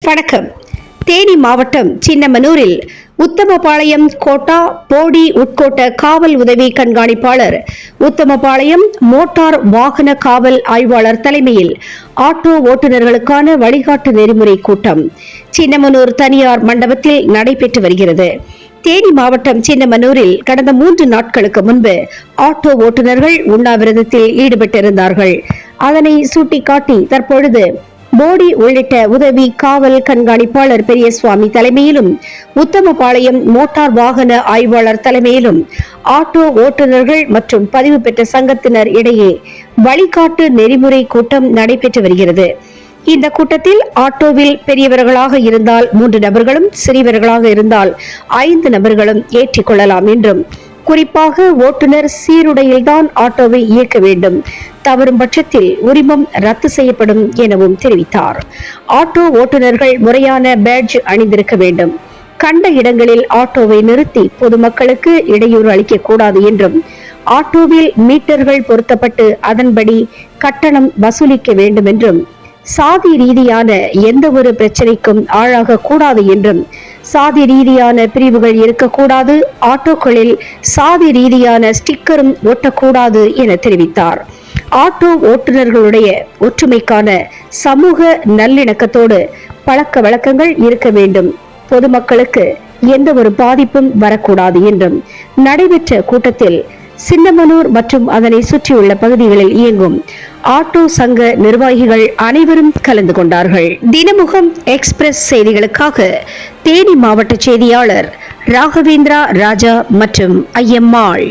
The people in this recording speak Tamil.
வணக்கம். தேனி மாவட்டம் சின்னமனூரில் உத்தமபாளையம் கோட்டா போடி உட்கோட்ட காவல் உதவி கண்காணிப்பாளர், உத்தமபாளையம் மோட்டார் வாகன காவல் ஆய்வாளர் தலைமையில் ஆட்டோ ஓட்டுநர்களுக்கான வழிகாட்டு நெறிமுறை கூட்டம் சின்னமனூர் தனியார் மண்டபத்தில் நடைபெற்று வருகிறது. தேனி மாவட்டம் சின்னமனூரில் கடந்த 3 நாட்களுக்கு முன்பு ஆட்டோ ஓட்டுநர்கள் உண்ணாவிரதத்தில் ஈடுபட்டிருந்தார்கள். அதனை சுட்டிக்காட்டி தற்பொழுது போடி உள்ளிட்ட உதவி காவல் கண்காணிப்பாளர் பெரியசுவாமி தலைமையிலும், உத்தமபாளையம் மோட்டார் வாகன ஆய்வாளர் தலைமையிலும் ஆட்டோ ஓட்டுநர்கள் மற்றும் பதிவு பெற்ற சங்கத்தினர் இடையே வழிகாட்டு நெறிமுறை கூட்டம் நடைபெற்று வருகிறது. இந்த கூட்டத்தில் ஆட்டோவில் பெரியவர்களாக இருந்தால் 3 நபர்களும், சிறியவர்களாக இருந்தால் 5 நபர்களும் ஏற்றிக் கொள்ளலாம் என்றும், குறிப்பாக ஓட்டுநர் சீருடையில்தான் ஆட்டோவை இயக்க வேண்டும், தவறும் பட்சத்தில் உரிமம் ரத்து செய்யப்படும் எனவும் தெரிவித்தார். ஆட்டோ ஓட்டுநர்கள் முறையான பேட்ஜ் அணிந்திருக்க வேண்டும். கண்ட இடங்களில் ஆட்டோவை நிறுத்தி பொதுமக்களுக்கு இடையூறு அளிக்கக்கூடாது என்றும், ஆட்டோவில் மீட்டர்கள் பொருத்தப்பட்டு அதன்படி கட்டணம் வசூலிக்க வேண்டும் என்றும், சாதி ரீதியான எந்த ஒரு பிரச்சனைக்கும் ஆளாக கூடாது என்றும், சாதி ரீதியான பிரிவுகள் இருக்கக்கூடாது, ஆட்டோக்களில் சாதி ரீதியான ஸ்டிக்கரும் ஒட்டக்கூடாது என தெரிவித்தார். ஆட்டோ ஓட்டுநர்களுடைய ஒற்றுமைக்கான சமூக நல்லிணக்கத்தோடு பழக்க வழக்கங்கள் இருக்க வேண்டும், பொதுமக்களுக்கு எந்த ஒரு பாதிப்பும் வரக்கூடாது என்றும் நடைபெற்ற கூட்டத்தில் சின்னமனூர் மற்றும் அதனை சுற்றியுள்ள பகுதிகளில் இயங்கும் ஆட்டோ சங்க நிர்வாகிகள் அனைவரும் கலந்து கொண்டார்கள். தினமுகம் எக்ஸ்பிரஸ் செய்திகளுக்காக தேனி மாவட்ட செய்தியாளர் ராகவேந்திரா ராஜா மற்றும் ஐயம்மாள்.